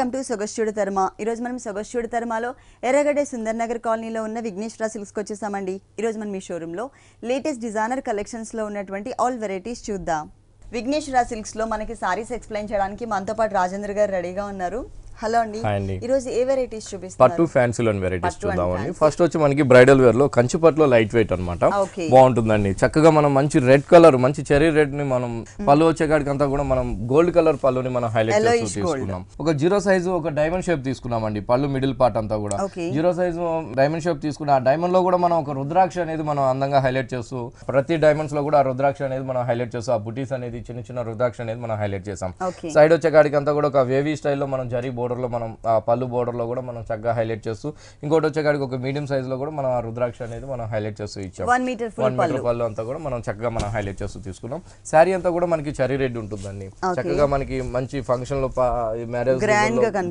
Welcome to సొగస్ట్యూడి తర్మ. ఈరోజు మనం సొగస్ట్యూడి తర్మలో ఎర్రగడ్డ సుందర్ నగర్ కాలనీలో ఉన్న విఘ్నేశ్వర సిల్క్స్కి వచ్చేసామండి. ఈరోజు మనం ఈ షోరూంలో లేటెస్ట్ డిజైనర్ కలెక్షన్స్లో ఉన్నటువంటి ఆల్ వెరైటీస్ చూద్దాం. విఘ్నేశ్వర సిల్క్స్లో మనకి సారీస్ ఎక్స్ప్లెయిన్ చేయడానికి మనతో పాటు రాజేంద్ర గారు రెడీగా ఉన్నారు. హలో అండి, ఈ రోజు ఏ వెరైటీస్ చూపిస్తారు? పట్టు ఫ్యాన్సీలోని వెరైటీస్ చూద్దామండి. ఫస్ట్ వచ్చి మనకి బ్రైడల్ వేర్ లో కంచిపట్టులో లైట్ వెయిట్ అన్నమాట, బాగుంటుందండి. చక్కగా మనం మంచి రెడ్ కలర్, మంచి చెరీ రెడ్ ని మనం పళ్ళు వచ్చేకాడికి అంతా కూడా మనం గోల్డ్ కలర్ పళ్ళుని మనం హైలైట్ చేస్తూ తీసుకున్నాం. ఒక జీరో సైజు ఒక డైమండ్ షేప్ తీసుకున్నామండి. పళ్ళు మిడిల్ పార్ట్ అంతా కూడా జీరో సైజు డైమండ్ షేప్ తీసుకున్న ఆ డైమండ్ లో కూడా మనం ఒక రుద్రాక్ష అనేది మనం అందంగా హైలైట్ చేస్తూ, ప్రతి డైమండ్స్ లో కూడా ఆ రుద్రాక్ష అనేది మనం హైలైట్ చేస్తూ, ఆ బుటీస్ అనేది చిన్న చిన్న రుద్రాక్ష అనేది మనం హైలైట్ చేసాం. సైడ్ వచ్చేకాడికి అంతా కూడా ఒక వేవీ స్టైల్లో మనం జరీ బోర్డర్ లో మనం ఆ పళ్ళు బోర్డర్ లో కూడా మనం చక్కగా హైలైట్ చేస్తూ, ఇంకోటి వచ్చేకాడికి ఒక మీడియం సైజ్ లో కూడా మనం ఆ రుద్రాక్ష అనేది మనం హైలైట్ చేస్తూ ఇచ్చాం. 1 మీటర్ పళ్ళు అంతా కూడా మనం చక్కగా మనం హైలైట్ చేస్తూ తీసుకున్నాం. శారీ అంతా కూడా మనకి చెరీ రెడ్ ఉంటుందండి. చక్కగా మనకి మంచి ఫంక్షన్ లో మ్యారేజ్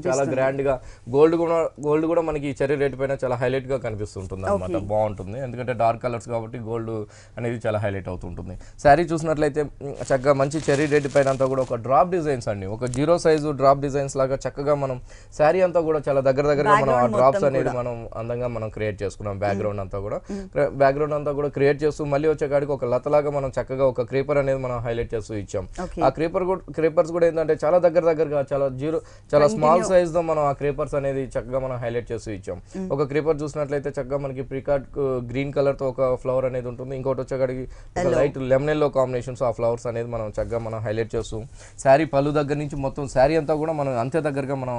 చాలా గ్రాండ్ గా గోల్డ్ కూడా మనకి చెరీ రెడ్ పైన చాలా హైలైట్ గా కనిపిస్తుంటుంది అనమాట. బాగుంటుంది, ఎందుకంటే డార్క్ కలర్స్ కాబట్టి గోల్డ్ అనేది చాలా హైలైట్ అవుతుంటుంది. శారీ చూసినట్లయితే చక్కగా మంచి చెరీ రెడ్ పైన అంతా కూడా ఒక డ్రాప్ డిజైన్స్ అండి, ఒక జీరో సైజు డ్రాప్ డిజైన్స్ లాగా చక్కగా మనం శారీ అంతా కూడా చాలా దగ్గరగా మనం ఆ డ్రాప్స్ అనేది మనం అందంగా మనం క్రియేట్ చేసుకున్నాం. బ్యాక్గ్రౌండ్ అంతా కూడా క్రియేట్ చేస్తూ మళ్ళీ వచ్చేకాడికి ఒక లతలాగా మనం చక్కగా ఒక క్రీపర్ అనేది మనం హైలైట్ చేస్తూ ఇచ్చాం. ఆ క్రీపర్స్ కూడా ఏంటంటే చాలా దగ్గరగా చాలా స్మాల్ సైజ్ తో మనం ఆ క్రీపర్స్ అనేది చక్కగా మనం హైలైట్ చేస్తూ ఇచ్చాం. ఒక క్రీపర్ చూసినట్లయితే చక్కగా మనకి ప్రికాట్ గ్రీన్ కలర్ తో ఒక ఫ్లవర్ అనేది ఉంటుంది. ఇంకోటి వచ్చేకాడికి లైట్ లెమన్ ఎల్లో కాంబినేషన్స్ ఆ ఫ్లవర్స్ అనేది మనం చక్కగా మనం హైలైట్ చేస్తూ, శారీ పళ్ళు దగ్గర నుంచి మొత్తం శారీ అంతా కూడా మనం అంతే దగ్గరగా మనం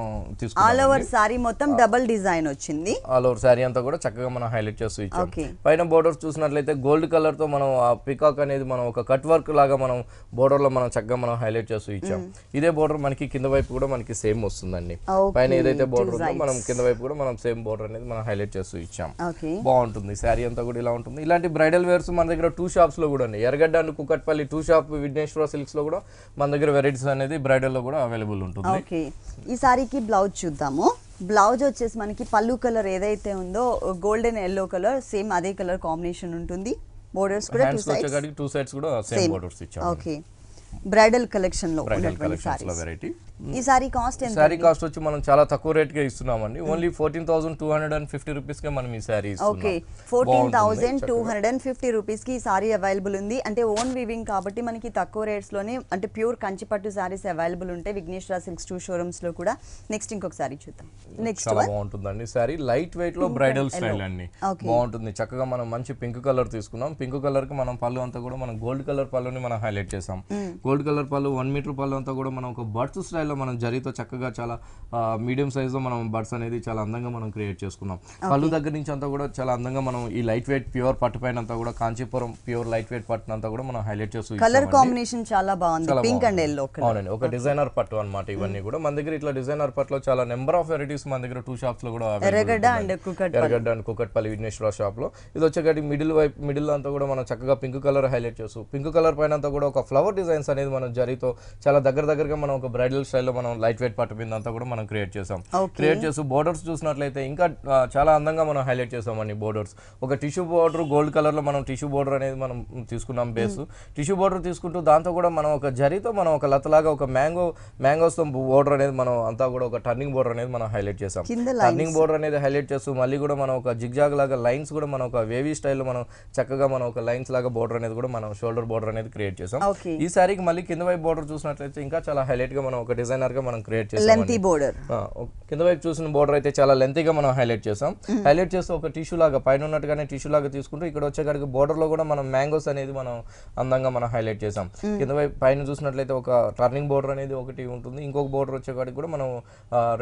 ఆల్ ఓవర్ సారీ మొత్తం డబుల్ డిజైన్ వచ్చింది. ఆల్ ఓవర్ సారీ అంతా కూడా చక్కగా మనం హైలైట్ చేస్తూ ఇచ్చాం. పైన బోర్డర్స్ చూసినట్లయితే గోల్డ్ కలర్ తో మనం ఆ పికాక్ అనేది మనం ఒక కట్ వర్క్ లాగా మనం బోర్డర్ లో మనం చక్కగా మనం హైలైట్ చేస్తూ ఇచ్చాం. ఇదే బోర్డర్ మనకి కింద వైపు కూడా మనకి సేమ్ వస్తుందండి. పైన ఏదైతే బోర్డర్ ఉందో మనం కింద వైపు కూడా మనం సేమ్ బోర్డర్ అనేది మనం హైలైట్ చేస్తూ ఇచ్చాం. బాగుంటుంది, శారీ అంతా కూడా ఇలా ఉంటుంది. ఇలాంటి బ్రైడల్ వేర్స్ మన దగ్గర 2 షాప్స్ లో కూడా ఉన్నాయి. Erragadda and Kukatpally 2 shop Vighneshwara Silks లో కూడా మన దగ్గర వెరైటీస్ అనేది బ్రైడల్ లో కూడా అవైలబుల్ ఉంటుంది. ఈ సారీకి బ్లౌజ్ చూద్దాము. బ్లౌజ్ వచ్చేసి మనకి పళ్ళు కలర్ ఏదైతే ఉందో గోల్డెన్ ఎల్లో కలర్, సేమ్ అదే కలర్ కాంబినేషన్ ఉంటుంది. బోర్డర్స్ కూడా 2 సైడ్స్ కూడా సేమ్ బోర్డర్స్ ఇచ్చాము. ఓకే, బ్రైడల్ కలెక్షన్ లో ఉన్నటువంటి సారీస్. వెరైటీ ఈ సారీ కాస్ట్ ఎంత? సారీ కాస్ట్ వచ్చి మనం చాలా తక్కువ రేట్ గా ఇస్తున్నామండి. ఓన్లీ 14,250 రూపీస్ కి మనం ఈ సారీ ఇస్తున్నాం. ఓకే, 14,250 రూపీస్ కి ఈ సారీ అవైలబుల్ ఉంది. అంటే ఓన్ వీవింగ్ కాబట్టి మనకి తక్కువ రేట్స్ లోనే అంటే ప్యూర్ కంచిపట్టు సారీస్ అవైలబుల్ ఉంటాయి విఘ్నేశ్వర సిల్క్స్ 2 షోరూమ్స్ లో కూడా. నెక్స్ట్ ఇంకొక సారీ చూద్దాం. నెక్స్ట్ చాలా బాగుంటుందండి సారీ, లైట్ వెయిట్ లో బ్రైడల్ స్టైల్ అండి, బాగుంటుంది. చక్కగా మనం మంచి పింక్ కలర్ తీసుకున్నాం. పింక్ కలర్ కి మనం పళ్ళు అంతా కూడా మనం గోల్డ్ కలర్ పళ్ళుని మనం హైలైట్ చేసాం. గోల్డ్ కలర్ పళ్ళు 1 మీటర్ పళ్ళు అంతా కూడా మనం ఒక బర్డ్స్ స్టైల్ లో మనం జరీతో చక్కగా చాలా మీడియం సైజ్ లో మనం బర్డ్స్ అనేది చాలా అందంగా మనం క్రియేట్ చేసుకున్నాం. పళ్ళు దగ్గర నుంచి అంతా కూడా చాలా అందంగా మనం ఈ లైట్ వెయిట్ ప్యూర్ పట్టు పైన అంతా కూడా కాంచీపురం ప్యూర్ లైట్ వెయిట్ పట్టు అంతా కూడా మనం హైలైట్ చేస్తూ కలర్ కాంబినేషన్ చాలా బాగుంది, పింక్ అండ్ ఎల్లో. అవునండి, ఒక డిజైనర్ పట్టు అన్నమాట. ఇవన్నీ కూడా మన దగ్గర ఇట్లా డిజైనర్ పట్టులో చాలా నెంబర్ ఆఫ్ వెరైటీస్ మన దగ్గర 2 షాప్స్ లో కూడా ఎర్రగడ్డ అండ్ కుకట్పల్లి విఘ్నేశ్వర షాప్ లో. ఇది వచ్చేకాడి మిడిల్ అంతా కూడా మనం చక్కగా పింక్ కలర్ హైలైట్ చేస్తూ, పింక్ కలర్ పైన అంతా కూడా ఒక ఫ్లవర్ డిజైన్స్ అనేది మనం జరీతో చాలా దగ్గరగా మనం ఒక బ్రైడల్ స్టైల్లో మనం లైట్ వెయిట్ పట్టు మీద అంతా కూడా మనం క్రియేట్ చేసాం. క్రియేట్ చేస్తూ బోర్డర్స్ చూసినట్లయితే ఇంకా చాలా అందంగా మనం హైలైట్ చేసామండి. బోర్డర్స్ ఒక టిష్యూ బోర్డర్ గోల్డ్ కలర్ లో మనం టిష్యూ బోర్డర్ అనేది మనం తీసుకున్నాం. బేస్ టిష్యూ బోర్డర్ తీసుకుంటూ దాంతో కూడా మనం ఒక జరీతో మనం ఒక లతలాగా ఒక మ్యాంగోస్ తో బోర్డర్ అనేది మనం అంతా కూడా ఒక టర్నింగ్ బోర్డర్ అనేది మనం హైలైట్ చేసాం. టర్నింగ్ బోర్డర్ అనేది హైలైట్ చేస్తూ మళ్ళీ కూడా మనం ఒక జిగ్జాగ్ లాగా లైన్స్ కూడా మనం ఒక వేవీ స్టైల్లో మనం చక్కగా మనం ఒక లైన్స్ లాగా బోర్డర్ అనేది కూడా మనం షోల్డర్ బోర్డర్ అనేది క్రియేట్ చేసాం. ఈ సారీకి మళ్ళీ కింద వైపు బోర్డర్ చూసినట్లయితే ఇంకా చాలా హైలైట్ గా మనం ఒక డిజైనర్ గా మనం క్రియేట్ చేసాం. కింద వైపు చూసిన బోర్డర్ అయితే చాలా లెంతీగా మనం హైలైట్ చేసాం. హైలైట్ చేస్తూ ఒక టిష్యూ లాగా పైన ఉన్నట్టుగానే టిష్యూ లాగా తీసుకుంటూ ఇక్కడ వచ్చేకాడికి బోర్డర్ లో కూడా మనం మ్యాంగోస్ అనేది మనం అందంగా మనం హైలైట్ చేసాం. కింద వైపు పైన చూసినట్లయితే ఒక టర్నింగ్ బోర్డర్ అనేది ఒకటి ఉంటుంది. ఇంకొక బోర్డర్ వచ్చేకాడికి కూడా మనం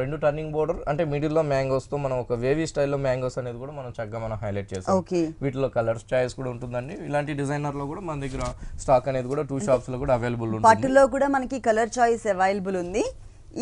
2 టర్నింగ్ బోర్డర్ అంటే మిడిల్ లో మ్యాంగోస్ తో మనం ఒక వేవీ స్టైల్లో మ్యాంగోస్ అనేది కూడా మనం చక్కగా మనం హైలైట్ చేసాం. వీటిలో కలర్స్ చాయిస్ కూడా ఉంటుందండి. ఇలాంటి డిజైనర్ లో కూడా మన దగ్గర స్టాక్ అనేది కూడా 2 షాప్స్ లో కూడా అవైలబుల్ ఉంటుంది. పట్టులో కూడా మనకి కలర్ చాయిస్ అవైలబుల్ ఉంది.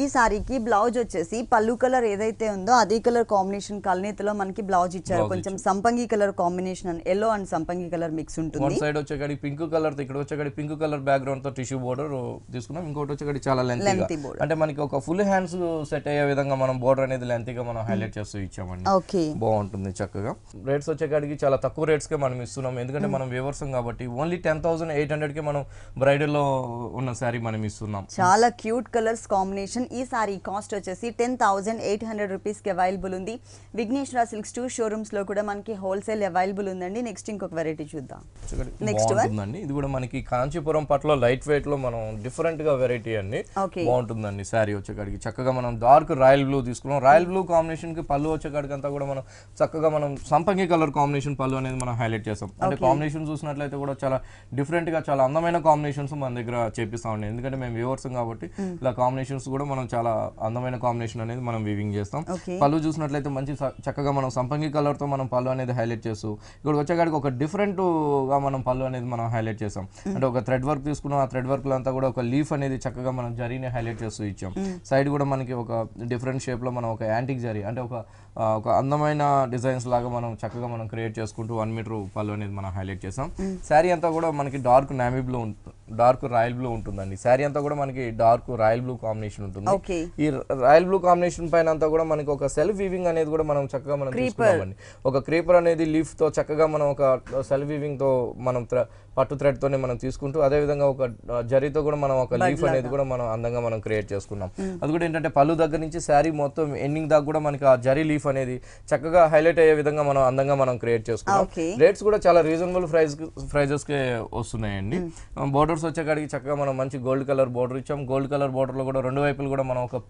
ఈ సారీకి బ్లౌజ్ వచ్చేసి పళ్ళు కలర్ ఏదైతే ఉందో అదే కలర్ కాంబినేషన్ కల్నేతలో మనకి బ్లౌజ్ ఇచ్చారు. కొంచెం సంపంగి కలర్ కాంబినేషన్, ఎల్లో అండ్ సంపంగి కలర్ మిక్స్ ఉంటుంది. వన్ సైడ్ వచ్చేకాడి పింక్ కలర్, ఇక్కడ వచ్చేకాడి పింక్ కలర్ బ్యాక్గ్రౌండ్ తో టిష్యూ బోర్డర్ తీసుకున్నాం. ఇంకోటి వచ్చేకాడి చాలా లెంతీ అంటే మనకి ఒక ఫుల్ హ్యాండ్స్ సెట్ అయ్యే విధంగా మనం బోర్డర్ అనేది లెంతీగా మనం హైలైట్ చేస్తూ ఇచ్చామండి. బాగుంటుంది చక్కగా. రేట్స్ వచ్చేకాడికి చాలా తక్కువ రేట్స్ కే మనం ఇస్తున్నాం, ఎందుకంటే మనం వ్యూవర్స్ కాబట్టి. ఓన్లీ 10,800 కి మనం బ్రైడల్ లో ఉన్న సారీ మనం ఇస్తున్నాం. చాలా క్యూట్ కలర్స్ కాంబినేషన్. కలెక్షన్. ఈ సారీ కాస్ట్ వచ్చేసి 10,800 రూపీస్కి అవైలబుల్ ఉంది. విఘ్నేశ్వర సిల్క్స్ 2 షోరూమ్స్లో కూడా మనకి హోల్సేల్ అవైలబుల్ ఉందండి. నెక్స్ట్ ఇంకొక వెరైటీ చూద్దాం. నెక్స్ట్ బాగుంటుందండి, ఇది కూడా మనకి కాంచీపురం పట్టులో లైట్ వెయిట్ లో మనం డిఫరెంట్ గా వెరైటీ అండి. బాగుంటుందండి. శారీ వచ్చేకాడికి చక్కగా మనం డార్క్ రాయల్ బ్లూ తీసుకున్నాం. రాయల్ బ్లూ కాంబినేషన్ కి పళ్ళు వచ్చేకాడికి అంతా కూడా మనం చక్కగా మనం సంపంగి కలర్ కాంబినేషన్ పళ్ళు అనేది మనం హైలైట్ చేస్తాం. అంటే కాంబినేషన్ చూసినట్లయితే కూడా చాలా డిఫరెంట్ గా చాలా అందమైన కాంబినేషన్స్ మన దగ్గర చేపిస్తా ఉండే, ఎందుకంటే మేము వ్యూవర్స్ కాబట్టి ఇలా కాంబినేషన్స్ కూడా మనం చాలా అందమైన కాంబినేషన్ అనేది మనం వీవింగ్ చేస్తాం. పళ్ళు చూసినట్లయితే మంచి చక్కగా మనం సంపంగి కలర్ తో మనం పళ్ళు అనేది హైలైట్ చేస్తూ ఇక్కడ వచ్చేకాడికి ఒక డిఫరెంట్ గా మనం పళ్ళు అనేది మనం హైలైట్ చేస్తాం. అంటే ఒక థ్రెడ్ వర్క్ తీసుకున్నాం, ఆ థ్రెడ్ వర్క్ లో అంతా కూడా ఒక లీఫ్ అనేది చక్కగా మనం జరీని హైలైట్ చేస్తూ ఇచ్చాం. సైడ్ కూడా మనకి ఒక డిఫరెంట్ షేప్ లో మనం ఒక యాంటిక్ జరీ అంటే ఒక అందమైన డిజైన్స్ లాగా మనం చక్కగా మనం క్రియేట్ చేసుకుంటూ 1 మీటర్ పళ్ళు అనేది మనం హైలైట్ చేసాం. శారీ అంతా కూడా మనకి dark navy blue dark royal blue ఉంటుందండి. శారీ అంతా కూడా మనకి డార్క్ రాయల్ బ్లూ కాంబినేషన్ ఉంటుంది. ఈ రాయల్ బ్లూ కాంబినేషన్ పైన అంతా కూడా మనకి ఒక సెల్ఫ్ వీవింగ్ అనేది కూడా మనం చక్కగా మనం తీసుకున్నామండి. ఒక క్రీపర్ అనేది లీఫ్ తో చక్కగా మనం ఒక సెల్ఫ్ వీవింగ్ తో మనం పట్టు థ్రెడ్ తోనే మనం తీసుకుంటూ అదే విధంగా ఒక జరీతో కూడా మనం ఒక లీఫ్ అనేది కూడా మనం అందంగా మనం క్రియేట్ చేసుకున్నాం. అది కూడా ఏంటంటే పళ్ళు దగ్గర నుంచి శారీ మొత్తం ఎండింగ్ దాకా కూడా మనకి ఆ జరీ లీఫ్ అనేది చక్కగా హైలైట్ అయ్యే విధంగా మనం అందంగా మనం క్రియేట్ చేసుకున్నాం. రేట్స్ కూడా చాలా రీజనబుల్ ప్రైజెస్ కే వస్తున్నాయండి. బోర్డర్స్ వచ్చేకాడికి చక్కగా మనం మంచి గోల్డ్ కలర్ బోర్డర్ ఇచ్చాం. గోల్డ్ కలర్ బోర్డర్ లో కూడా రెండు వైపులు కూడా మనం ఒక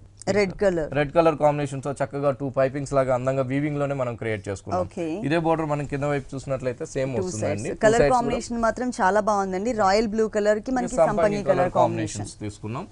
రెడ్ కలర్ కాంబినేషన్ తో చక్కగా 2 పైపింగ్స్ లాగా అందంగా వీవింగ్ లోనే మనం క్రియేట్ చేసుకున్నాం. ఇదే బోర్డర్ మనం కింద వైపు చూసినట్లయితే సేమ్ వస్తుందండి. కలర్ కాంబినేషన్ మాత్రం చాలా బాగుందండి. రాయల్ బ్లూ కలర్ కి మనకి సంపంగి కలర్ కాంబినేషన్స్ తీసుకున్నాం.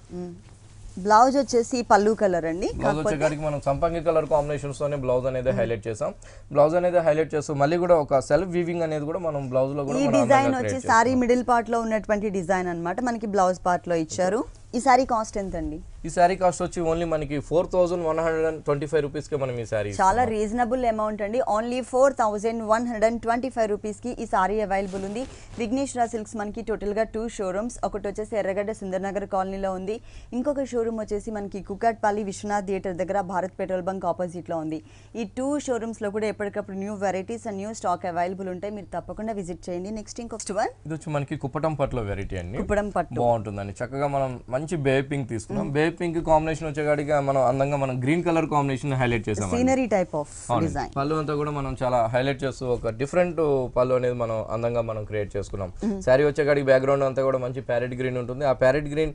బ్లౌజ్ వచ్చేసి పళ్ళు కలర్ అండి. బ్లౌజ్ వచ్చేకాడికి మనం సంపంగి కలర్ కాంబినేషన్స్ తోనే బ్లౌజ్ అనేది హైలైట్ చేసాం. బ్లౌజ్ అనేది హైలైట్ చేస్తూ మళ్ళీ కూడా ఒక సెల్ఫ్ వీవింగ్ అనేది కూడా మనం బ్లౌజ్ లో కూడా ఈ డిజైన్ వచ్చి సారీ మిడిల్ పార్ట్ లో ఉన్నటువంటి డిజైన్ అన్నమాట మనకి బ్లౌజ్ పార్ట్ లో ఇచ్చారు. ఈ సారీ కాస్ట్ ఎంత అండి? ఈ సారీ కాస్ట్ వచ్చి ఓన్లీ మనకి 4,125 రూపీస్ కి మనం ఈ సారీ చాలా రీజనబుల్ అమౌంట్ అండి. ఓన్లీ 4,125 రూపీస్ కి ఈ సారీ అవైలబుల్ ఉంది. విఘ్నేశ్వర సిల్క్స్ మనకి టోటల్ గా 2 షోరూమ్స్, ఒకటి వచ్చేసి ఎర్రగడ్డ సుందరనగర్ కాలనీలో ఉంది, ఇంకొక షోరూమ్ వచ్చేసి మనకి కుకట్పల్లి విశ్వనాథ్ థియేటర్ దగ్గర భారత్ పెట్రోల్ బంక్ ఆపోజిట్ లో ఉంది. ఈ 2 షోరూమ్స్ లో కూడా ఎప్పటికప్పుడు new varieties and new stock available ఉంటాయి, మీరు తప్పకుండా విజిట్ చేయండి. నెక్స్ట్ ఇంకొక వన్, ఇది వచ్చి మనకి కుప్పటం పట్టులో వెరైటీ అండి. కుప్పటం పట్టు బాగుంటుందండి. చక్కగా మనం మంచి బేబీ పింక్ తీసుకున్నాం. బేబీ పింక్ కాంబినేషన్ వచ్చేకాడిగా మనం అందంగా మనం గ్రీన్ కలర్ కాంబినేషన్ హైలైట్ చేసాం. Scenery type of design. పళ్ళు అంతా కూడా మనం చాలా హైలైట్ చేస్తూ ఒక డిఫరెంట్ పళ్ళు అనేది మనం అందంగా మనం క్రియేట్ చేసుకున్నాం. శారీ వచ్చేకాడికి బ్యాక్గ్రౌండ్ అంతా కూడా మంచి ప్యారెట్ గ్రీన్ ఉంటుంది. ఆ ప్యారెట్ గ్రీన్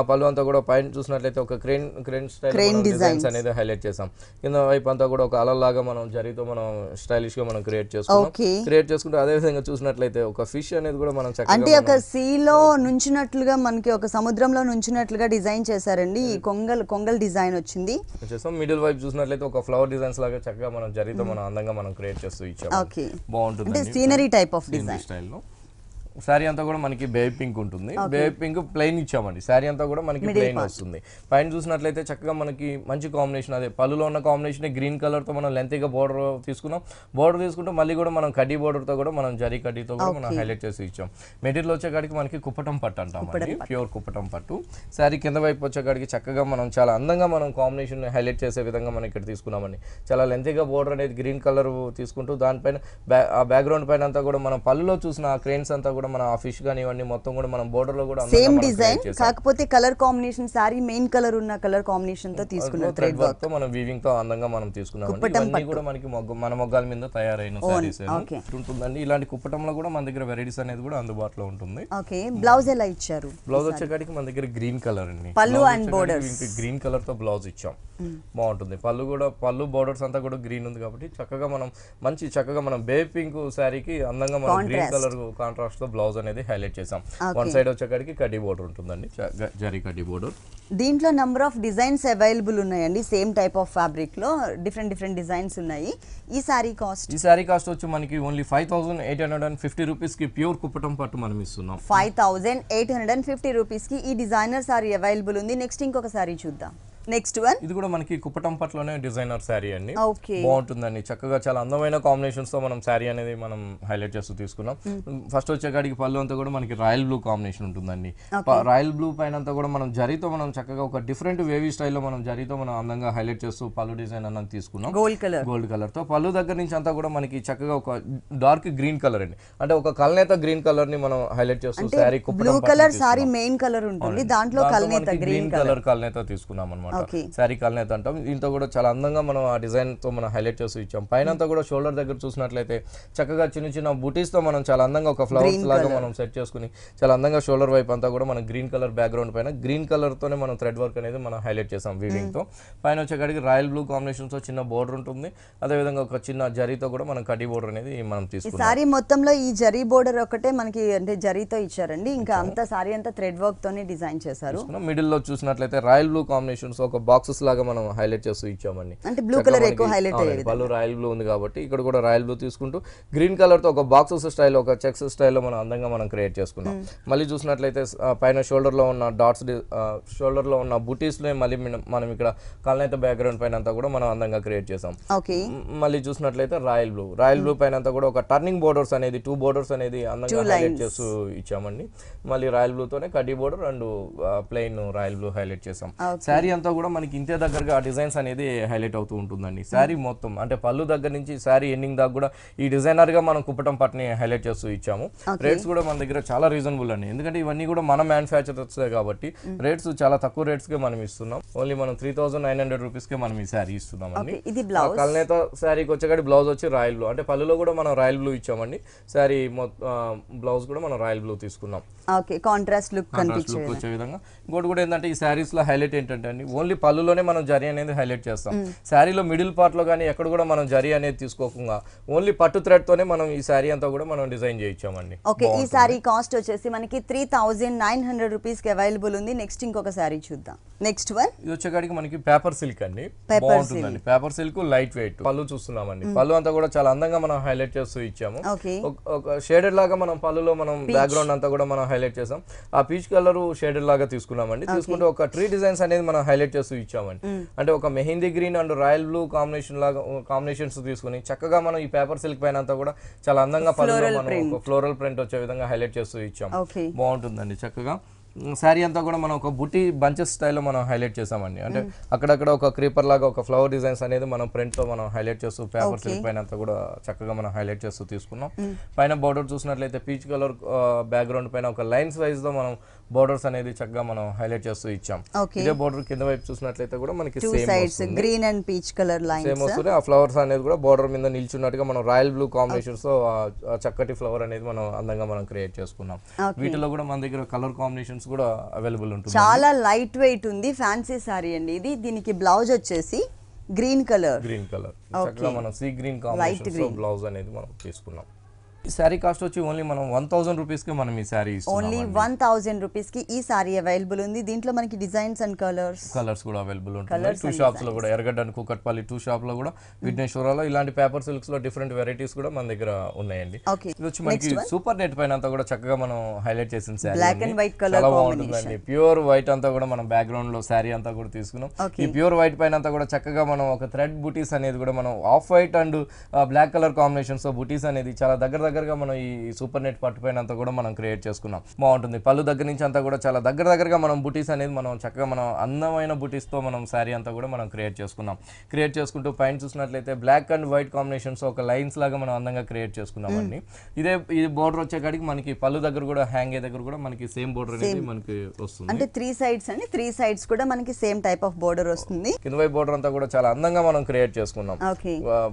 పళ్ళు అంతా కూడా పైన చూసినట్లయితే ఒక క్రేన్ స్టైల్ డిజైన్స్ అనేది హైలైట్ చేసాం. కింద వైపు అంతా కూడా ఒక అలలాగా మనం జరీతో మనం స్టైలిష్ గా మనం క్రియేట్ చేసుకుంటూ అదే విధంగా చూసినట్లయితే ఒక ఫిష్ అనేది కూడా మనం అంటే ఒక సీలో నుంచినట్లుగా మనకి ఒక సముద్రంలో నుంచినట్లుగా డిజైన్ చేశారండి. ఈ కొంగల్ డిజైన్ వచ్చింది. మిడిల్ వైపు చూసినట్లయితే ఒక ఫ్లవర్ డిజైన్స్ లాగా చక్కగా మనం జరీతో మనం అందంగా మనం క్రియేట్ చేస్తూ ఇచ్చాం. బాగుంటుంది సీనరీ టైప్ ఆఫ్ డిజైన్ స్టైల్లో. శారీ అంతా కూడా మనకి బేబీ పింక్ ఉంటుంది. బేబీ పింక్ ప్లెయిన్ ఇచ్చామండి. శారీ అంతా కూడా మనకి ప్లెయిన్ వస్తుంది. పైన చూసినట్లయితే చక్కగా మనకి మంచి కాంబినేషన్, అదే పళ్ళులో ఉన్న కాంబినేషన్ గ్రీన్ కలర్ తో మనం లెంతీగా బోర్డర్ తీసుకున్నాం. బోర్డర్ తీసుకుంటూ మళ్ళీ కూడా మనం కడ్డీ బోర్డర్ తో కూడా మనం జరీ కడ్డీతో కూడా మనం హైలైట్ చేసి ఇచ్చాం. మెటీరియల్ వచ్చేకాడికి మనకి కుప్పటం పట్టు అంటామండి, ప్యూర్ కుప్పటం పట్టు. శారీ కింద వైపు వచ్చేకాడికి చక్కగా మనం చాలా అందంగా మనం కాంబినేషన్ హైలైట్ చేసే విధంగా మనం ఇక్కడ తీసుకున్నామండి. చాలా లెంతీగా బోర్డర్ అనేది గ్రీన్ కలర్ తీసుకుంటూ దానిపైన ఆ బ్యాక్గ్రౌండ్ పైన అంతా కూడా మనం పళ్ళులో చూసిన ఆ క్రేన్స్ అంతా కూడా మన ఆ ఫిష్ గాని ఇవన్నీ మొత్తం కూడా మనం బోర్డర్ లో కూడా సేమ్ డిజైన్, కాకపోతే colour combination sorry main colour ఉన్న కలర్ కాంబినేషన్ తో తీసుకున్నాం. థ్రెడ్ వర్క్ తో మనం వీవింగ్ తో అందంగా మనం తీసుకున్నాం. ఇవన్నీ కూడా మనకి మన మొగ్గాల మీద తయారైన సారీస్ ఉంటుందండి. ఇలాంటి కుప్పటంలో కూడా మన దగ్గర వెరైటీస్ అనేది కూడా అందుబాటులో ఉంటుంది. ఓకే, బ్లౌజ్ ఎలా ఇచ్చారు? బ్లౌజ్ వచ్చేకాడికి మన దగ్గర గ్రీన్ కలర్ అండి. పళ్ళు అండ్ బోర్డర్స్ గ్రీన్ కలర్ తో బ్లౌజ్ ఇచ్చాం. బాగుంటుంది. పళ్ళు బోర్డర్స్ అంతా కూడా గ్రీన్ ఉంది కాబట్టి చక్కగా మనం మంచి చక్కగా మనం బేబీ పింక్ శారీకి అందంగా మనం గ్రీన్ కలర్ కాంట్రాస్ట్ తో బ్లౌజ్ అనేది హైలైట్ చేసాం. వన్ సైడ్ వచ్చేకాడికి కడ్డీ బోర్డర్ ఉంటుందండి, జరీ కడ్డీ బోర్డర్. దీంట్లో నంబర్ ఆఫ్ డిజైన్స్ అవైలబుల్ ఉన్నాయండి. సేమ్ టైప్ ఆఫ్ ఫ్యాబ్రిక్ లో డిఫరెంట్ డిజైన్స్ ఉన్నాయి. ఈ సారీ కాస్ట్ వచ్చి మనకి ఓన్లీ 5,850 రూపీస్ కి ప్యూర్ కుప్పటం పట్టు మనం ఇస్తున్నాం. 5,850 రూపీస్ కి ఈ డిజైనర్ సారీ అవైలబుల్ ఉంది. నెక్స్ట్ ఇంకొక సారీ చూద్దాం. నెక్స్ట్ వన్, ఇది కూడా మనకి కుప్పటం పట్లోనే డిజైనర్ శారీ అండి. బాగుంటుందండి. చక్కగా చాలా అందమైన కాంబినేషన్స్ తో మనం శారీ అనేది మనం హైలైట్ చేస్తూ తీసుకున్నాం. ఫస్ట్ వచ్చేకాడికి పళ్ళు అంతా కూడా మనకి రాయల్ బ్లూ కాంబినేషన్ ఉంటుందండి. రాయల్ బ్లూ పైన అంతా కూడా మనం జరీతో మనం చక్కగా ఒక డిఫరెంట్ వేవీ స్టైల్లో మనం జరీతో మనం అందంగా హైలైట్ చేస్తూ పళ్ళు డిజైన్ అన్నది తీసుకున్నాం. గోల్డ్ కలర్ తో పళ్ళు దగ్గర నుంచి అంతా కూడా మనకి చక్కగా ఒక డార్క్ గ్రీన్ కలర్ అండి, అంటే ఒక కల్నేత గ్రీన్ కలర్ ని మనం హైలైట్ చేస్తూ sari blue colour sorry main colour ఉంటుంది, దాంట్లో కల్నేత గ్రీన్ కలర్ కల్నేత తీసుకున్నాం అన్నమాట. Okay. శారీ కల్నేత అంటాం. దీంతో కూడా చాలా అందంగా మనం ఆ డిజైన్ తో మనం హైలైట్ చేసి ఇచ్చాం. పైన అంతా కూడా షోల్డర్ దగ్గర చూసినట్లయితే చక్కగా చిన్న చిన్న బూటీస్ తో మనం చాలా అందంగా ఒక ఫ్లవర్స్ లాగా మనం సెట్ చేసుకుని చాలా అందంగా షోల్డర్ వైపు అంతా కూడా మనం గ్రీన్ కలర్ బ్యాక్గ్రౌండ్ పైన గ్రీన్ కలర్ తోనే మనం థ్రెడ్ వర్క్ అనేది మనం హైలైట్ చేసాం వీవింగ్ తో. పైన వచ్చేకాడికి రాయల్ బ్లూ కాంబినేషన్ తో చిన్న బోర్డర్ ఉంటుంది. అదే విధంగా ఒక చిన్న జరీతో కూడా మనం కడ్డీ బోర్డర్ అనేది మనం తీసుకున్నాం. సారీ మొత్తంలో ఈ జరీ బోర్డర్ ఒకటే మనకి అంటే జరీతో ఇచ్చారండి, ఇంకా అంతా సారీ అంతా థ్రెడ్ వర్క్ తోనే డిజైన్ చేశారు. మిడిల్ లో చూసినట్లయితే రాయల్ బ్లూ కాంబినేషన్స్ ఒక బాక్సెస్ లాగా మనం హైలైట్ చేస్తూ ఇచ్చామండి. అంటే బ్లూ కలర్ ఎక్కువ హైలైట్ అయ్యేది. పళ్ళు రాయల్ బ్లూ ఉంది కాబట్టి ఇక్కడ కూడా రాయల్ బ్లూ తీసుకుంటూ గ్రీన్ కలర్ తో ఒక బాక్సెస్ స్టైల్ ఒక చెక్స్ స్టైల్లో మనం అందంగా మనం క్రియేట్ చేసుకున్నాం. మళ్ళీ చూసినట్లయితే పైన షోల్డర్ లో ఉన్న డాట్స్ షోల్డర్ లో ఉన్న బూటీస్ లో మళ్ళీ మనం ఇక్కడ కల్నేత బ్యాక్గ్రౌండ్ పైన అంతా కూడా మనం అందంగా క్రియేట్ చేసాం. మళ్ళీ చూసినట్లయితే రాయల్ బ్లూ పైన అంతా కూడా ఒక టర్నింగ్ బోర్డర్స్ అనేది 2 బోర్డర్స్ అనేది అందంగా హైలైట్ చేస్తూ ఇచ్చామండి. మళ్ళీ రాయల్ బ్లూ తోనే కడ్డీ border and plain royal blue highlight చేసాం. శారీ అంతా కూడా మనకి ఇంతే దగ్గరగా ఆ డిజైన్స్ అనేది హైలైట్ అవుతూ ఉంటుందండి. శారీ మొత్తం అంటే పళ్ళు దగ్గర నుంచి శారీ ఎండింగ్ దాకా కూడా ఈ డిజైనర్ గా మనం కుప్పటం పట్టుని హైలైట్ చేస్తూ ఇచ్చాము. రేట్స్ కూడా మన దగ్గర చాలా రీజనబుల్ అండి, ఎందుకంటే ఇవన్నీ కూడా మన మ్యానుఫ్యాక్చరర్స్ కాబట్టి రేట్స్ చాలా తక్కువ రేట్స్ కే మనం ఇస్తున్నాం. ఓన్లీ మనం 3900 రూపీస్ కే మనం ఈ శారీ ఇస్తున్నాం అండి. కల్నేత శారీకి వచ్చేకాడి బ్లౌజ్ వచ్చి రాయల్ బ్లూ, అంటే పళ్ళులో కూడా మనం రాయల్ బ్లూ ఇచ్చామండి. శారీ బ్లౌజ్ కూడా మనం రాయల్ బ్లూ తీసుకున్నాం. ఓకే, కాంట్రాస్ట్ లుక్ వచ్చే విధంగా. ఇంకోటి కూడా ఏంటంటే ఈ శారీస్ లో హైలైట్ ఏంటంటే అండి ఓన్లీ పళ్ళులోనే మనం జరీ అనేది హైలైట్ చేస్తాం. శారీలో మిడిల్ పార్ట్ లో కానీ ఎక్కడ కూడా మనం జరీ అనేది తీసుకోకుండా ఓన్లీ పట్టు థ్రెడ్ తోనే మనం ఈ శారీ అంతా కూడా మనం డిజైన్ చేయించామండి. ఓకే, ఈ శారీ కాస్ట్ వచ్చేసి మనకి 3900 రూపీస్ కి అవైలబుల్ ఉంది. నెక్స్ట్ ఇంకొక శారీ చూద్దాం. నెక్స్ట్ వన్ ఇది వచ్చేకాడికి మనకి పేపర్ సిల్క్ అండి, బాగుంటుందండి. పేపర్ సిల్క్ లైట్ వెయిట్ పళ్ళు చూస్తున్నామండి. పళ్ళు అంతా కూడా చాలా అందంగా మనం హైలైట్ చేస్తూ ఇచ్చాము. ఒక షేడెడ్ లాగా మనం పళ్ళులో మనం బ్యాక్గ్రౌండ్ అంతా కూడా మనం హైలైట్ చేసాం. ఆ పీచ్ కలర్ షేడెడ్ లాగా తీసుకున్నామండి. తీసుకుంటే ఒక ట్రీ డిజైన్స్ అనేది మనం హైలైట్ చేస్తూ ఇచ్చామండి. అంటే ఒక mehndi green and royal blue combination లాగా కాంబినేషన్స్ తీసుకుని చక్కగా మనం ఈ పేపర్ సిల్క్ పైన అంతా కూడా చాలా అందంగా పళ్ళులో మనం ఒక ఫ్లోరల్ ప్రింట్ వచ్చే విధంగా హైలైట్ చేస్తూ ఇచ్చాం. బాగుంటుందండి చక్కగా. శారీ అంతా కూడా మనం ఒక బుట్టి బంచెస్ స్టైల్లో మనం హైలైట్ చేసామండి. అంటే అక్కడక్కడ ఒక క్రీపర్ లాగా ఒక ఫ్లవర్ డిజైన్స్ అనేది మనం ప్రింట్ తో మనం హైలైట్ చేస్తూ పేపర్ సిల్క్ పైన అంతా కూడా చక్కగా మనం హైలైట్ చేస్తూ తీసుకున్నాం. పైన బోర్డర్ చూసినట్లయితే పీచ్ కలర్ బ్యాక్గ్రౌండ్ పైన ఒక లైన్స్ వైజ్ తో మనం బోర్డర్స్ అనేది చక్కగా మనం హైలైట్ చేస్తూ ఇచ్చాం. ఇదే బోర్డర్ కింద వైపు చూసినట్లయితే కూడా మనకి green and peach colour lines same వస్తుంది. ఆ ఫ్లవర్స్ అనేది కూడా బోర్డర్ మీద నిల్చున్నట్టుగా మనం రాయల్ బ్లూ కాంబినేషన్స్ తో చక్కటి ఫ్లవర్ అనేది మనం అందంగా మనం క్రియేట్ చేసుకున్నాం. వీటిలో కూడా మన దగ్గర కలర్ కాంబినేషన్స్ కూడా అవైలబుల్ ఉంటుంది. చాలా లైట్ వెయిట్ ఉంది, ఫ్యాన్సీ సారీ అండి ఇది. దీనికి బ్లౌజ్ వచ్చేసి గ్రీన్ కలర్ చక్కగా మనం సీ గ్రీన్ కాంబినేషన్ బ్లౌజ్ అనేది మనం తీసుకున్నాం. ఈ శారీ కాస్ట్ వచ్చి ఓన్లీ మనం 1000 రూపీస్ కి మనం ఈ శారీ ఇస్తున్నాం. ఓన్లీ 1000 రూపీస్ కి ఈ శారీ అవైలబుల్ ఉంది. దీంట్లో మనకి డిజైన్స్ అండ్ కలర్స్ కూడా అవైలబుల్ ఉంటుంది. 2 షాప్స్ లో కూడా ఎర్రగడ్డ అండ్ కూకట్పల్లి 2 షాప్ లో కూడా విఘ్నేశ్వరాలో ఇలాంటి పేపర్ సిల్క్స్ లో డిఫరెంట్ వెరైటీస్ కూడా మన దగ్గర ఉన్నాయండి. ఇది వచ్చి మనకి సూపర్ నెట్ పైన అంతా కూడా చక్కగా మనం హైలైట్ చేసిన sari black and white colour చాలా బాగుంటుందండి. ప్యూర్ వైట్ అంతా కూడా మనం బ్యాక్గ్రౌండ్ లో శారీ అంతా కూడా తీసుకున్నాం. ఈ ప్యూర్ వైట్ పైన అంతా కూడా చక్కగా మనం ఒక థ్రెడ్ బూటీస్ అనేది కూడా మనం off white and black colour combinations తో బూటీస్ అనేది చాలా దగ్గరగా మనం ఈ సూపర్ నెట్ పట్టు పైన అంతా కూడా మనం క్రియేట్ చేసుకున్నాం. బాగుంటుంది. పళ్ళు దగ్గర నుంచి అంతా కూడా చాలా దగ్గరగా మనం బూటీస్ అనేది మనం చక్కగా మనం అందమైన బూటీస్ తో మనం శారీ అంతా కూడా మనం క్రియేట్ చేసుకున్నాం. క్రియేట్ చేసుకుంటూ పైన చూసినట్లయితే బ్లాక్ అండ్ వైట్ కాంబినేషన్స్ ఒక లైన్స్ లాగా మనం అందంగా క్రియేట్ చేసుకున్నాం అండి. ఇది బోర్డర్ వచ్చేకాడికి మనకి పళ్ళు దగ్గర కూడా హ్యాంగ్ దగ్గర కూడా మనకి సేమ్ బోర్డర్ అనేది మనకి వస్తుంది. అంటే 3 సైడ్స్ అండి, 3 సైడ్స్ కూడా మనకి సేమ్ టైప్ ఆఫ్ బోర్డర్ వస్తుంది. కింద వైపు బోర్డర్ అంతా కూడా చాలా అందంగా మనం క్రియేట్ చేసుకున్నాం.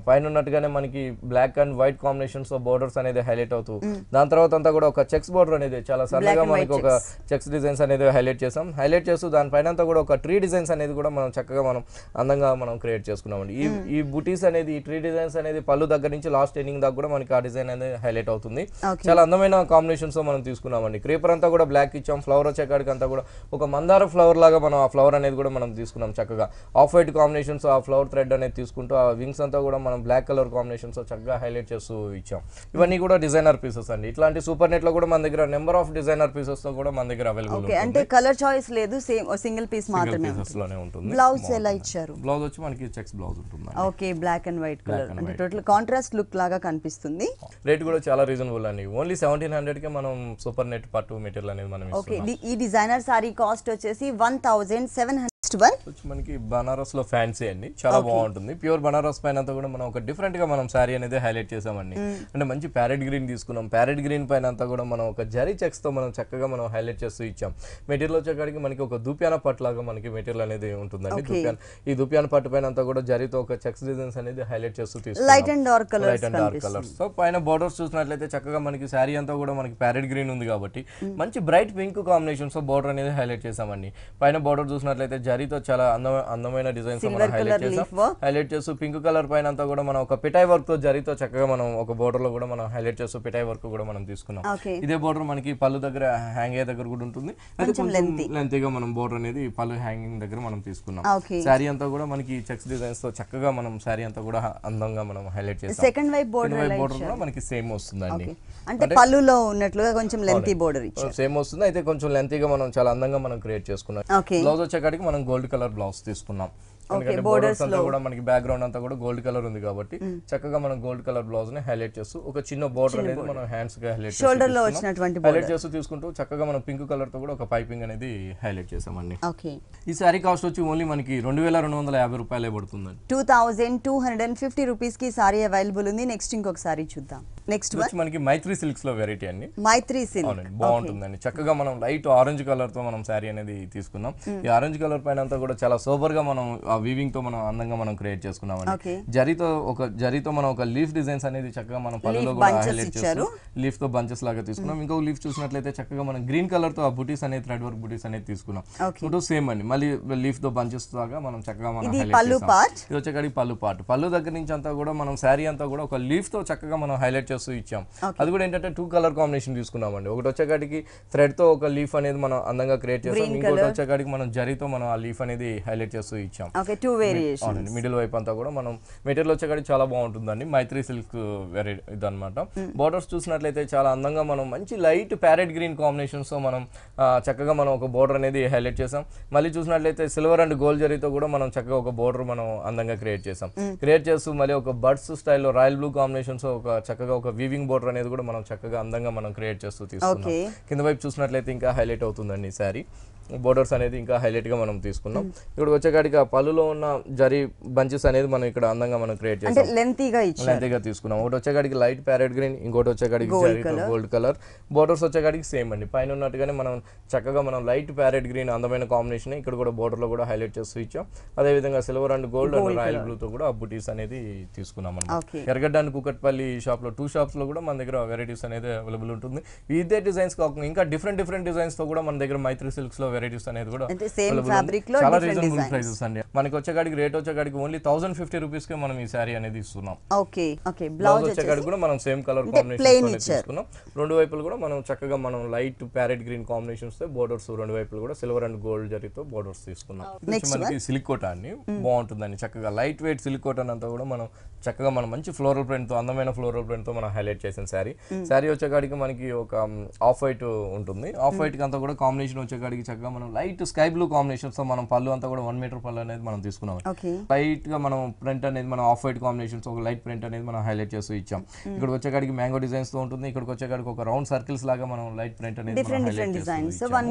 పైన ఉన్నట్టుగానే మనకి black and white combinations borders అనేది హైలైట్ అవుతూ దాని తర్వాత అంతా కూడా ఒక చెక్స్ బోర్డర్ అనేది చాలా సన్నగా మనకి ఒక చెక్స్ డిజైన్స్ అనేది హైలైట్ చేసాం. హైలైట్ చేస్తూ దానిపైన అంతా కూడా ఒక ట్రీ డిజైన్స్ అనేది కూడా మనం చక్కగా మనం అందంగా మనం క్రియేట్ చేసుకున్నామండి. ఈ బూటీస్ అనేది ఈ ట్రీ డిజైన్స్ అనేది పళ్ళు దగ్గర నుంచి లాస్ట్ ఎండింగ్ దాకా కూడా మనకి ఆ డిజైన్ అనేది హైలైట్ అవుతుంది. చాలా అందమైన కాంబినేషన్స్ మనం తీసుకున్నామండి. క్రీపర్ అంతా కూడా బ్లాక్ ఇచ్చాం. ఫ్లవర్ వచ్చేకాడికి అంతా కూడా ఒక మందార ఫ్లవర్ లాగా మనం ఆ ఫ్లవర్ అనేది కూడా మనం తీసుకున్నాం. చక్కగా ఆఫ్ వైట్ కాంబినేషన్స్ ఆ ఫ్లవర్ థ్రెడ్ అనేది తీసుకుంటూ ఆ వింగ్స్ అంతా కూడా మనం బ్లాక్ కలర్ కాంబినేషన్స్ చక్కగా హైలైట్ చేస్తూ ఇచ్చాం. ఇవన్నీ కూడా డిజైనర్ పీసెస్ అండి. ఇట్లాంటి సూపర్ నెట్ లో కూడా మన దగ్గర నెంబర్ ఆఫ్ డిజైనర్ పీసెస్ తో కూడా మన దగ్గర అవైలబుల్ ఉంది. అంటే కలర్ చాయిస్ లేదు, సేమ్ సింగిల్ పీస్ మాత్రమే ఉంటుంది. బ్లౌజ్ ఎలా ఇచ్చారు? బ్లౌజ్ వచ్చి మనకి చెక్స్ బ్లౌజ్ ఉంటుంది. Okay, black and white colour అంటే టోటల్ కాంట్రాస్ట్ లుక్ లాగా కనిపిస్తుంది. రేట్ కూడా చాలా రీజనబుల్ అండి. ఓన్లీ 1700 కే మనం సూపర్ నెట్ పట్టు మెటీరియల్ అనేది మనం ఇస్తున్నాం. ఓకే, ఈ డిజైనర్ సారీ కాస్ట్ వచ్చేసి 1700 నెక్స్ట్ వన్ వచ్చి మనకి బనారస్ లో ఫ్యాన్సీ అండి, చాలా బాగుంటుంది. ప్యూర్ బనారస్ పైన అంతా కూడా మనం ఒక డిఫరెంట్ గా మనం శారీ అనేది హైలైట్ చేసామండి. అంటే మంచి ప్యారెట్ గ్రీన్ తీసుకున్నాం. ప్యారెట్ గ్రీన్ పైన అంతా కూడా మనం ఒక జరీ చెక్స్ తో మనం చక్కగా మనం హైలైట్ చేస్తూ ఇచ్చాం. మెటీరియల్ వచ్చేకాడికి మనకి ఒక దూపియాన పట్టు లాగా మనకి మెటీరియల్ అనేది ఉంటుందండి. ఈ దూపియాన పట్టు పైన అంతా కూడా జరీతో ఒక చెక్స్ డిజైన్స్ అనేది హైలైట్ చేస్తూ తీసుకున్నాం. లైట్ అండ్ డార్క్ కలర్స్ తో పైన బోర్డర్స్ చూసినట్లయితే చక్కగా మనకి శారీ అంతా కూడా మనకి ప్యారెట్ గ్రీన్ ఉంది కాబట్టి మంచి బ్రైట్ పింక్ కాంబినేషన్స్ తో బోర్డర్ అనేది హైలైట్ చేసామండి. పైన బోర్డర్ చూసినట్లయితే జరీతో చాలా అందమైన డిజైన్స్ మనం హైలైట్ చేసాం. హైలైట్ చేస్తూ పింక్ కలర్ పైన అంతా కూడా మనం ఒక పిటాయి వర్క్ తో జరీతో చక్కగా మనం ఒక బోర్డర్ లో కూడా మనం హైలైట్ చేస్తూ పిటాయి వర్క్ కూడా మనం తీసుకున్నాం. ఇదే బోర్డర్ మనకి పళ్ళు దగ్గర హ్యాంగ్ అయ్యే దగ్గర కూడా ఉంటుంది. అది కొంచెం లెంతీగా మనం బోర్డర్ అనేది పళ్ళు హ్యాంగింగ్ దగ్గర మనం తీసుకున్నాం. శారీ అంతా కూడా మనకి చెక్స్ డిజైన్స్ తో చక్కగా మనం శారీ అంతా కూడా అందంగా మనం హైలైట్ చేసాం. సెకండ్ వైపు బోర్డర్ కూడా మనకి సేమ్ వస్తుందండి. అంటే పళ్ళులో ఉన్నట్లుగా కొంచెం లెంతీ బోర్డర్ ఇచ్చారు. సేమ్ వస్తుంది, అయితే కొంచెం లెంతీగా మనం చాలా అందంగా మనం క్రియేట్ చేసుకున్నాం. బ్లౌజ్ వచ్చేకాడికి మనం గోల్డ్ కలర్ బ్లౌజ్ తీసుకున్నాం. ఎందుకంటే బోర్డర్స్ అంతా కూడా మనకి బ్యాక్గ్రౌండ్ అంతా కూడా గోల్డ్ కలర్ ఉంది కాబట్టి చక్కగా మనం గోల్డ్ కలర్ బ్లౌజ్ ని హైలైట్ చేస్తూ ఒక చిన్న బోర్డర్ అనేది మనం హ్యాండ్స్ గా షోల్డర్ లో వచ్చినటువంటి హైలైట్ చేస్తూ తీసుకుంటూ చక్కగా మనం పింక్ కలర్ తో కూడా ఒక పైపింగ్ అనేది హైలైట్ చేసామండి. ఈ సారీ కాస్ట్ వచ్చి ఓన్లీ మనకి 2250 రూపాయలే పడుతుందండి. 2250 రూపీస్ కి సారీ అవైలబుల్ ఉంది. నెక్స్ట్ ఇంకొక సారీ చూద్దాం. నెక్స్ట్ వచ్చి మనకి మైత్రి సిల్క్స్ లో వెరైటీ అండి. మైత్రి సిల్క్ అవునండి, బాగుంటుందండి. చక్కగా మనం లైట్ ఆరెంజ్ కలర్ తో మనం శారీ అనేది తీసుకున్నాం. ఈ ఆరెంజ్ కలర్ పైన అంతా కూడా చాలా సూపర్ గా మనం వీవింగ్ తో మనం అందంగా మనం క్రియేట్ చేసుకున్నామండి. జరీతో మనం ఒక లీఫ్ డిజైన్స్ అనేది చక్కగా మనం పళ్ళలో కూడా హైలైట్ చేస్తూ లీఫ్ తో బంచెస్ లాగా తీసుకున్నాం. ఇంకొక లీఫ్ చూసినట్లయితే చక్కగా మనం గ్రీన్ కలర్ తో ఆ బుటీస్ అనేది థ్రెడ్ వర్క్ బుటీస్ అనేది తీసుకున్నాం. సేమ్ అండి, మళ్ళీ లీఫ్ తో బంచెస్ లాగా మనం చక్కగా మనం హైలైట్ చేసాం. ఇది వచ్చేకాడికి పళ్ళు పార్ట్. పళ్ళు దగ్గర నుంచి అంతా కూడా మనం శారీ అంతా కూడా ఒక లీఫ్ తో చక్కగా మనం హైలైట్ చేస్తూ ఇచ్చాం. అది కూడా ఏంటంటే 2 కలర్ కాంబినేషన్ తీసుకున్నామండి. ఒకటి వచ్చేకాడికి థ్రెడ్ తో ఒక లీఫ్ అనేది మనం అందంగా క్రియేట్ చేసాం. ఇంకోటి వచ్చేకాడికి మనం జరీతో మనం ఆ లీఫ్ అనేది హైలైట్ చేస్తూ ఇచ్చాం. మిడిల్ వైపు అంతా కూడా మనం మెటీరియల్ వచ్చేకాడికి చాలా బాగుంటుందండి. మైత్రి సిల్క్ వెరైటీ ఇదన్నమాట. బోర్డర్స్ చూసినట్లయితే చాలా అందంగా మనం మంచి లైట్ ప్యారెట్ గ్రీన్ కాంబినేషన్స్ తో మనం చక్కగా మనం ఒక బోర్డర్ అనేది హైలైట్ చేసాం. మళ్ళీ చూసినట్లయితే సిల్వర్ అండ్ గోల్డ్ జరీతో కూడా మనం చక్కగా ఒక బోర్డర్ మనం అందంగా క్రియేట్ చేసాం. క్రియేట్ చేస్తూ మళ్ళీ ఒక బర్డ్స్ స్టైల్లో రాయల్ బ్లూ కాంబినేషన్స్ ఒక చక్కగా ఒక వీవింగ్ బోర్డర్ అనేది కూడా మనం చక్కగా అందంగా మనం క్రియేట్ చేస్తూ తీసుకున్నాం. కింద వైపు చూసినట్లయితే ఇంకా హైలైట్ అవుతుందండి ఈ శారీ. బోర్డర్స్ అనేది ఇంకా హైలైట్ గా మనం తీసుకున్నాం. ఇక్కడ వచ్చేకాడికి ఆ పళ్ళులో ఉన్న జరీ బంచెస్ అనేది మనం ఇక్కడ అందంగా మనం క్రియేట్ చేసాం. లెంతీగా తీసుకున్నాం. ఒకటి వచ్చేకాడికి లైట్ ప్యారెట్ గ్రీన్, ఇంకోటి వచ్చేకాడికి గోల్డ్ కలర్. బోర్డర్స్ వచ్చేకాడికి సేమ్ అండి, పైన ఉన్నట్టుగానే మనం చక్కగా మనం లైట్ ప్యారెట్ గ్రీన్ అందమైన కాంబినేషన్ ఇక్కడ కూడా బోర్డర్ లో కూడా హైలైట్ చేస్తూ ఇచ్చాం. అదే విధంగా silver and gold and royal blue తో కూడా ఆ బుటీస్ అనేది తీసుకున్నాం మనం. ఎర్రగడ్డ అండ్ కూకట్పల్లి షాప్ లో 2 షాప్స్ లో కూడా మన దగ్గర వెరైటీస్ అనేది అవైలబుల్ ఉంటుంది. ఇదే డిజైన్స్ కాకుండా ఇంకా డిఫరెంట్ డిజైన్స్ తో కూడా మన దగ్గర మైత్రి సిల్క్స్ లో వెరైటీస్ అనేది కూడా చాలా రీజనబుల్ ప్రైసెస్ అండి. మనకి వచ్చేకాడికి రేట్ వచ్చేకాడికి ఓన్లీ 1050 రూపీస్ కే మనం ఈ శారీ అనేది ఇస్తున్నాం. బ్లౌజ్ వచ్చేకాడికి కూడా మనం సేమ్ కలర్ కాంబినేషన్ తీసుకున్నాం. రెండు వైపులు కూడా మనం చక్కగా మనం లైట్ ప్యారెట్ గ్రీన్ కాంబినేషన్స్ తో బోర్డర్స్ రెండు వైపులు కూడా సిల్వర్ అండ్ గోల్డ్ జరీతో బోర్డర్స్ తీసుకున్నాం. మనకి సిల్క్ కోట అండి, బాగుంటుందండి. చక్కగా లైట్ వెయిట్ సిల్క్ కోట అంతా కూడా మనం చక్కగా మనం మంచి ఫ్లోరల్ ప్రింట్ తో అందమైన ఫ్లోరల్ ప్రింట్ తో మనం హైలైట్ చేసిన శారీ వచ్చేకాడికి మనకి ఒక ఆఫ్ వైట్ ఉంటుంది. ఆఫ్ వైట్ కి అంతా కూడా కాంబినేషన్ వచ్చేకాడికి చక్కగా మనం లైట్ స్కై బ్లూ కాంబినేషన్స్ తో మనం పళ్ళు అంతా కూడా 1 మీటర్ పళ్ళు అనేది మనం తీసుకున్నాం. లైట్ గా మనం ప్రింట్ అనేది మనం ఆఫ్ వైట్ కాంబినేషన్స్ ఒక లైట్ ప్రింట్ అనేది మనం హైలైట్ చేస్తూ ఇచ్చాం. ఇక్కడ వచ్చేకాడికి మ్యాంగో డిజైన్స్ తో ఉంటుంది. ఇక్కడికి వచ్చేకాడికి ఒక రౌండ్ సర్కిల్స్ లాగా మనం లైట్ ప్రింట్ అనేది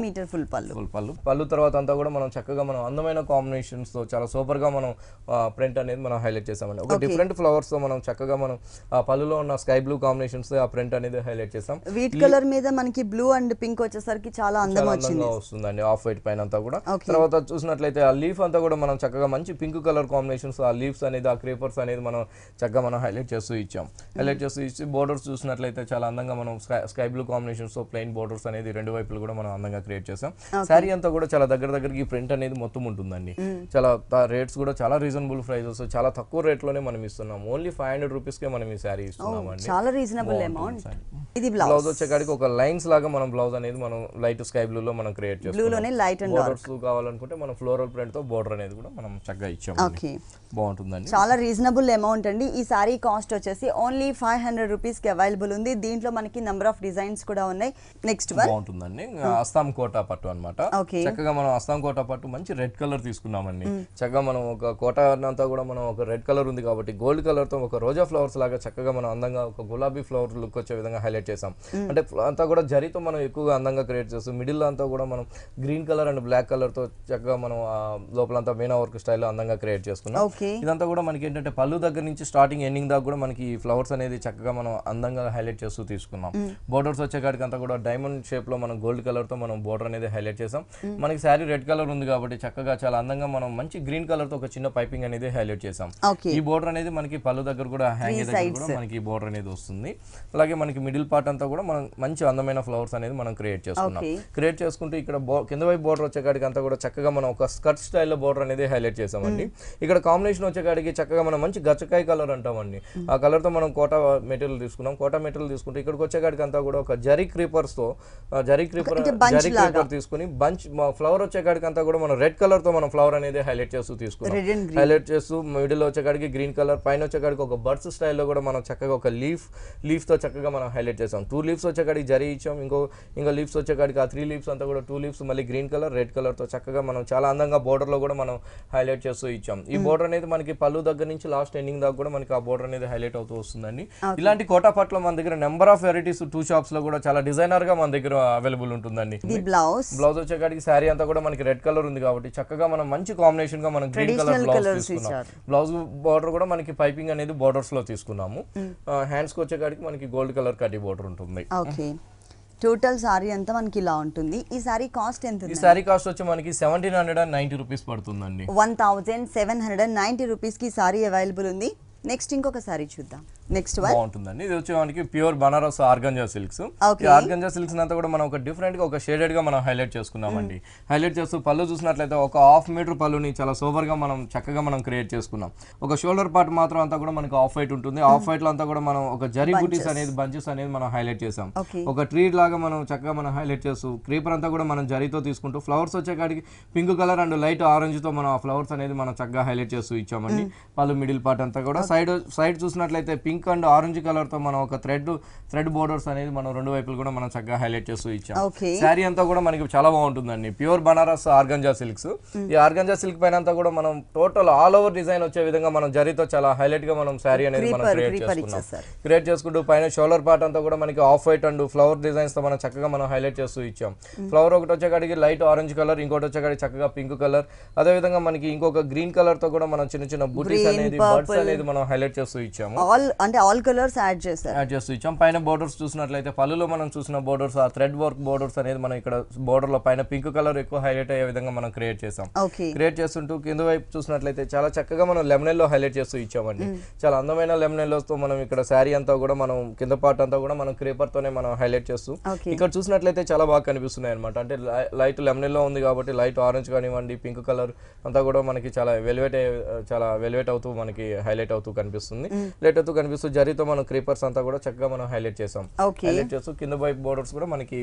పళ్ళు తర్వాత అంతా కూడా మనం చక్కగా మనం అందమైన కాంబినేషన్స్ తో చాలా సూపర్ గా మనం ప్రింట్ అనేది మనం హైలైట్ చేసామండి. ఒక డిఫరెంట్ ఫ్లవర్స్ తో మనం చక్కగా మనం పళ్ళులో ఉన్న స్కై బ్లూ కాంబినేషన్స్ తో ఆ ప్రింట్ అనేది హైలైట్ చేసాం. వీట్ కలర్ మీద మనకి బ్లూ అండ్ పింక్ వచ్చేసరికి చాలా అందంగా వస్తుందండి ఆఫ్ వైట్ పైన అంతా కూడా. తర్వాత చూసినట్లయితే ఆ లీఫ్ అంతా కూడా మనం చక్కగా మంచి పింక్ కలర్ కాంబినేషన్స్ ఆ లీవ్స్ అనేది ఆ క్రీపర్స్ అనేది మనం చక్కగా మనం హైలైట్ చేస్తూ ఇచ్చాం. హైలైట్ చేస్తూ ఇచ్చి బోర్డర్స్ చూసినట్లయితే చాలా అందంగా మనం స్కై బ్లూ కాంబినేషన్స్ తో ప్లెయిన్ బోర్డర్స్ అనేది రెండు వైపులు కూడా మనం అందంగా క్రియేట్ చేసాం. శారీ అంతా కూడా చాలా దగ్గరికి ప్రింట్ అనేది మొత్తం ఉంటుందండి. చాలా రేట్స్ కూడా చాలా రీజనబుల్ ప్రైజెస్, చాలా తక్కువ రేట్ లోనే మనం ఇస్తున్నాం. ఓన్లీ 500 రూపీస్ కే మనం ఈ శారీ ఇస్తున్నాం అండి. చాలా రీజనబుల్ అమౌంట్. ఇది బ్లౌజ్ వచ్చేకాడికి ఒక లైన్స్ లాగా మనం బ్లౌజ్ అనేది మనం లైట్ స్కై బ్లూ లో మనం క్రియేట్ చేస్తాం. బోర్డర్స్ కావాలనుకుంటే మనం ఫ్లోరల్ ప్రింట్ తో బోర్డర్ అనేది కూడా మనం చక్కగా ఇచ్చాం. బాగుంటుందండి. చాలా రీజనబుల్ అమౌంట్ అండి. ఈ సారీ కాస్ట్ వచ్చేసి ఓన్లీ 500 రూపీస్ కి అవైలబుల్ ఉంది. దీంట్లో మనకి నంబర్ ఆఫ్ డిజైన్స్ కూడా ఉన్నాయి. నెక్స్ట్ వన్ బాగుంటుందండి. అస్సాం కోటా పట్టు అన్నమాట. చక్కగా మనం అస్సాం కోటా పట్టు మంచి రెడ్ కలర్ తీసుకున్నామండి. చక్కగా మనం ఒక కోటా అంతా కూడా మనం ఒక రెడ్ కలర్ ఉంది కాబట్టి గోల్డ్ కలర్ తో ఒక రోజా ఫ్లవర్స్ లాగా చక్కగా మనం అందంగా ఒక గులాబీ ఫ్లవర్ లుక్ వచ్చే విధంగా హైలైట్ చేసాం. అంటే అంతా కూడా జరీతో మనం ఎక్కువగా అందంగా క్రియేట్ చేస్తాం. మిడిల్ అంతా కూడా మనం green colour and black colour తో చక్కగా మనం లోపలంతా మీనా వర్క్ స్టైల్లో అందంగా క్రియేట్ చేసుకున్నాం. ఇదంతా కూడా మనకి ఏంటంటే పళ్ళు దగ్గర నుంచి స్టార్టింగ్ ఎండింగ్ దాకా కూడా మనకి ఫ్లవర్స్ అనేది చక్కగా మనం అందంగా హైలైట్ చేస్తూ తీసుకున్నాం. బోర్డర్స్ వచ్చేకాడికి అంతా కూడా డైమండ్ షేప్ లో మనం గోల్డ్ కలర్ తో మనం బోర్డర్ అనేది హైలైట్ చేసాం. మనకి శారీ రెడ్ కలర్ ఉంది కాబట్టి చక్కగా చాలా అందంగా మనం మంచి గ్రీన్ కలర్ తో ఒక చిన్న పైపింగ్ అనేది హైలైట్ చేసాం. ఈ బోర్డర్ అనేది మనకి పళ్ళు దగ్గర కూడా హ్యాంగ్ దగ్గర కూడా మనకి బోర్డర్ అనేది వస్తుంది. అలాగే మనకి మిడిల్ పార్ట్ అంతా కూడా మనం మంచి అందమైన ఫ్లవర్స్ అనేది మనం క్రియేట్ చేసుకున్నాం. క్రియేట్ చేసుకుంటూ ఇక్కడ కింద వైపు బోర్డర్ వచ్చేకాడికి అంతా కూడా చక్కగా మనం ఒక స్కర్ట్ స్టైల్లో బోర్డర్ అనేది హైలైట్ చేసామండి. ఇక్కడ కాంబినేషన్ వచ్చేకాడికి చక్కగా మనం మంచి గచ్చకాయ కలర్ అంటామండి. ఆ కలర్ తో మనం కోటా మెటీరియల్ తీసుకున్నాం. కోటా మెటీరియల్ తీసుకుంటే ఇక్కడికి వచ్చేకాడికి అంతా కూడా ఒక జరీ క్రీపర్స్ తో జరీ క్రీపర్ తీసుకుని బంచ్ ఫ్లవర్ వచ్చేకాడికి అంతా కూడా మనం రెడ్ కలర్ తో మనం ఫ్లవర్ అనేది హైలైట్ చేస్తూ తీసుకున్నాం. హైలైట్ చేస్తూ మిడిల్ వచ్చేకాడికి గ్రీన్ కలర్, పైన వచ్చేకాడికి ఒక బర్డ్స్ స్టైల్లో కూడా మనం చక్కగా ఒక లీఫ్ తో చక్కగా మనం హైలైట్ చేసాం. 2 లీవ్స్ వచ్చేకాడికి జరీ ఇచ్చాం. ఇంకో లీవ్స్ వచ్చేకాడికి ఆ 3 లీవ్స్ అంతా కూడా 2 లీవ్స్ మళ్ళీ గ్రీన్ కలర్ రెడ్ కలర్ తో చక్కగా మనం చాలా అందంగా బోర్డర్ లో కూడా మనం హైలైట్ చేస్తూ ఇచ్చాం. ఈ బోర్డర్ అనేది మనకి పళ్ళు దగ్గర నుంచి లాస్ట్ ఎండింగ్ దాకా కూడా మనకి ఆ బోర్డర్ అనేది హైలైట్ అవుతూ వస్తుందండి. ఇలాంటి కోటా పట్ల మన దగ్గర నెంబర్ ఆఫ్ వెరైటీస్ 2 షాప్స్ లో కూడా చాలా డిజైనర్ గా మన దగ్గర అవైలబుల్ ఉంటుందండి. బ్లౌజ్ వచ్చేకాడికి శారీ అంతా కూడా మనకి రెడ్ కలర్ ఉంది కాబట్టి చక్కగా మనం మంచి కాంబినేషన్ గా మనం గ్రీన్ కలర్ బ్లౌజ్ తీసుకున్నాం. బ్లౌజ్ బోర్డర్ కూడా మనకి పైపింగ్ అనేది బోర్డర్స్ లో తీసుకున్నాము. హ్యాండ్స్ కి వచ్చేకాడికి మనకి గోల్డ్ కలర్ కడ్డీ బోర్డర్ ఉంటుంది. టోటల్ సారీ అంతా మనకి ఇలా ఉంటుంది. ఈ సారీ కాస్ట్ ఎంత? ఈ సారీ కాస్ట్ వచ్చి మనకి 1790 రూపీస్ పడుతుందండి. 1790 రూపీస్ కి సారీ అవైలబుల్ ఉంది. నెక్స్ట్ ఇంకొక సారీ చూద్దాం. నెక్స్ట్ బాగుంటుందండి. ఇది వచ్చి మనకి ప్యూర్ బనారస్ ఆర్గంజా సిల్క్స్. ఈ ఆర్గంజా సిల్క్స్ అంతా కూడా మనం ఒక డిఫరెంట్ గా ఒక షేడెడ్ గా మనం హైలైట్ చేసుకున్నామండి. హైలైట్ చేస్తూ పళ్ళు చూసినట్లయితే ఒక 1/2 మీటర్ పళ్ళుని చాలా సోబర్ గా మనం చక్కగా మనం క్రియేట్ చేసుకున్నాం. ఒక షోల్డర్ పార్ట్ మాత్రం అంతా కూడా మనకి ఆఫ్ వైట్ ఉంటుంది. ఆఫ్ వైట్ లో అంతా కూడా మనం ఒక జరీ బూటీస్ అనేది బంచెస్ అనేది మనం హైలైట్ చేసాం. ఒక ట్రీ లాగా మనం చక్కగా మనం హైలైట్ చేస్తూ క్రీపర్ అంతా కూడా మనం జరీతో తీసుకుంటూ ఫ్లవర్స్ వచ్చేకాడికి pink colour and light orange తో మనం ఆ ఫ్లవర్స్ అనేది మనం చక్కగా హైలైట్ చేస్తూ ఇచ్చామండి. పళ్ళు మిడిల్ పార్ట్ అంతా కూడా సైడ్ చూసినట్లయితే పింక్ అండ్ ఆరెంజ్ కలర్ తో మనం ఒక థ్రెడ్ బోర్డర్స్ అనేది మనం రెండు వైపులు కూడా మనం చక్కగా హైలైట్ చేస్తూ ఇచ్చాం. శారీ అంతా కూడా మనకి చాలా బాగుంటుందండి. Pure Banaras organza silks. ఈ ఆర్గంజా సిల్క్ పైన అంతా కూడా మనం టోటల్ ఆల్ ఓవర్ డిజైన్ వచ్చే విధంగా మనం జరీతో చాలా హైలైట్ గా మనం శారీ అనేది మనం క్రియేట్ చేసుకుంటూ పైన షోల్డర్ పార్ట్ అంతా కూడా మనకి of white and flower designs తో మనం చక్కగా మనం హైలైట్ చేస్తూ ఇచ్చాం. ఫ్లవర్ ఒకటి వచ్చేకాడికి లైట్ ఆరెంజ్ కలర్, ఇంకోటి వచ్చేకాడికి చక్కగా పింక్ కలర్, అదే విధంగా మనకి ఇంకొక గ్రీన్ కలర్ తో కూడా మనం చిన్న బూటీస్ అనేది బర్డ్స్ అనేది మనం హైలైట్ చేస్తూ ఇచ్చాము. ఆల్ కలర్స్ యాడ్ చేస్తూ ఇచ్చాం. పైన బోర్డర్స్ చూసినట్లయితే పళ్ళులో మనం చూసిన బోర్డర్స్ ఆ థ్రెడ్ వర్క్ బోర్డర్స్ అనేది మనం ఇక్కడ బోర్డర్ లో పైన పింక్ కలర్ ఎక్కువ హైలైట్ అయ్యే విధంగా మనం క్రియేట్ చేసాం. క్రియేట్ చేస్తుంటూ కింద వైపు చూసినట్లయితే చాలా చక్కగా మనం లెమనెల్లో హైలైట్ చేస్తూ ఇచ్చామండి. చాలా అందమైన లెమనెల్లోస్ తో మనం ఇక్కడ శారీ అంతా కూడా మనం కింద పార్ట్ అంతా కూడా మనం క్రీపర్ తోనే మనం హైలైట్ చేస్తూ ఇక్కడ చూసినట్లయితే చాలా బాగా కనిపిస్తున్నాయి అనమాట. అంటే లైట్ లెమనెల్లో ఉంది కాబట్టి లైట్ ఆరెంజ్ కానివ్వండి, పింక్ కలర్ అంతా కూడా మనకి చాలా వెల్వెట్ అవుతూ మనకి హైలైట్ అవుతూ కనిపిస్తుంది. లైట్ అవుతూ కనిపిస్తూ జరీతో మనం క్రీపర్స్ అంతా కూడా చక్కగా మనం హైలైట్ చేసాం. హైలైట్ చేస్తూ కింద వైపు బోర్డర్స్ కూడా మనకి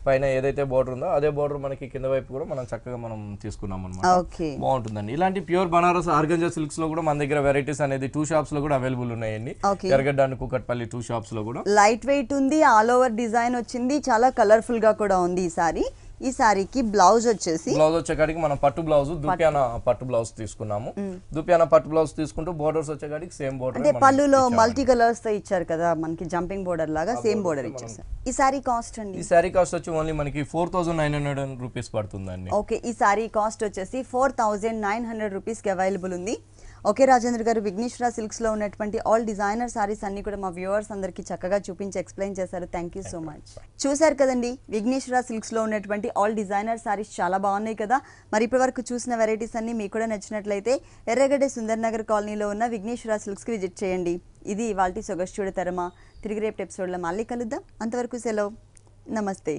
పైన ఏదైతే బోర్డర్ ఉందో అదే బోర్డర్ మనకి కింద వైపు కూడా మనం చక్కగా మనం తీసుకున్నాం అనమాట. బాగుంటుందండి. ఇలాంటి ప్యూర్ బనారస్ ఆర్గంజా సిల్క్స్ లో కూడా మన దగ్గర వెరైటీస్ అనేది 2 షాప్స్ లో కూడా అవైలబుల్ ఉన్నాయండి. ఎర్రగడ్డ అండ్ కూకట్పల్లి 2 షాప్స్ లో కూడా. లైట్ వెయిట్ ఉంది, ఆల్ ఓవర్ డిజైన్ వచ్చింది, చాలా కలర్ఫుల్ గా కూడా ఉంది ఈ సారీ. ఈ సారీకి బ్లౌజ్ వచ్చేకాడికి మనం పట్టు బ్లౌజ్ దుప్యానా పట్టు బ్లౌజ్ తీసుకున్నాము. దుప్యానా పట్టు బ్లౌజ్ తీసుకుంటూ బోర్డర్స్ వచ్చేకాడికి సేమ్ బోర్డర్ అంటే పళ్ళులో మల్టీ కలర్స్ తో ఇచ్చారు కదా మనకి జంపింగ్ బోర్డర్ లాగా సేమ్ బోర్డర్ ఇచ్చేసారు. ఈ సారీ కాస్ట్ అండి? ఈ సారీ కాస్ట్ వచ్చి ఓన్లీ మనకి 4900 రూపీస్ పడుతుందండి. ఓకే, ఈ సారీ కాస్ట్ వచ్చేసి 4900 రూపీస్ కి అవైలబుల్ ఉంది. ఓకే రాజేంద్ర గారు, విఘ్నేశ్వర సిల్క్స్ లో ఉన్నటువంటి ఆల్ డిజైనర్ సారీస్ అన్ని కూడా మా వ్యూవర్స్ అందరికి చక్కగా చూపించి ఎక్స్ప్లెయిన్ చేశారు. Thank you so much. చూసారు కదండి, విఘ్నేశ్వర సిల్క్స్ లో ఉన్నటువంటి ఆల్ డిజైనర్ సారీస్ చాలా బాగున్నాయి కదా. మరి ఇప్పటి వరకు చూసిన వెరైటీస్ అన్ని మీకు కూడా నచ్చినట్లయితే ఎర్రగడ్డ సుందర్ నగర్ కాలనీలో ఉన్న విఘ్నేశ్వర సిల్క్స్ కి విజిట్ చేయండి. ఇది ఇవాల్టి సొగస్చూడ తరమా. తిరిగి రేపు ఎపిసోడ్లో మళ్ళీ కలుద్దాం. అంతవరకు సెలవు, నమస్తే.